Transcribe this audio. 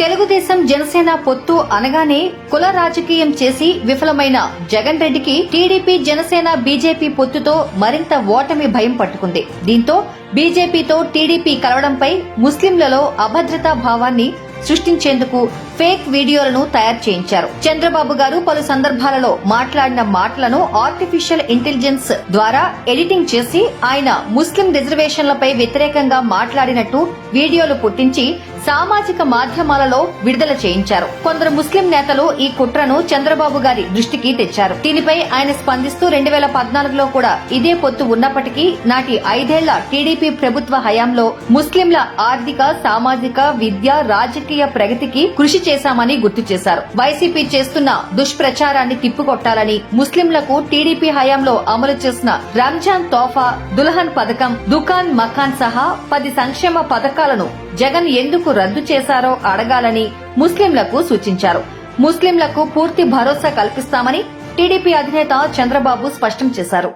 తెలుగుదేశం జనసేన పొత్తు అనగానే కుల రాజకీయం చేసి విఫలమైన జగన్ రెడ్డికి టీడీపీ జనసేన బీజేపీ పొత్తుతో మరింత ఓటమి భయం పట్టుకుంది. దీంతో బీజేపీతో టీడీపీ కలవడంపై ముస్లింలలో అభద్రతా భావాన్ని సృష్టించేందుకు ఫేక్ వీడియోలను తయారు చేయించారు. చంద్రబాబు గారు పలు సందర్భాలలో మాట్లాడిన మాటలను ఆర్టిఫిషియల్ ఇంటెలిజెన్స్ ద్వారా ఎడిటింగ్ చేసి ఆయన ముస్లిం రిజర్వేషన్లపై వ్యతిరేకంగా మాట్లాడినట్టు వీడియోలు పుట్టించి సామాజిక మాధ్యమాలలో విడుదల చేయించారు. కొందరు ముస్లిం నేతలు ఈ కుట్రను చంద్రబాబు గారి దృష్టికి తెచ్చారు. దీనిపై ఆయన స్పందిస్తూ 2014లో కూడా ఇదే పొత్తు ఉన్నప్పటికీ నాటి 5 ఏళ్ల టీడీపీ ప్రభుత్వ హయాంలో ముస్లింల ఆర్థిక, సామాజిక, విద్య, రాజకీయ ప్రగతికి కృషి చేశామని గుర్తు చేశారు. వైసీపీ చేస్తున్న దుష్ప్రచారాన్ని తిప్పికొట్టాలని ముస్లింలకు టీడీపీ హయాంలో అమలు చేసిన రంజాన్ తోఫా, దుల్హన్ పథకం, దుకాన్ మకాన్ సహా 10 సంక్షేమ పథకాలను జగన్ ఎందుకు రద్దు చేశారో అడగాలని ముస్లింలకు సూచించారు. ముస్లింలకు పూర్తి భరోసా కల్పిస్తామని టీడీపీ అధినేత చంద్రబాబు స్పష్టం చేశారు.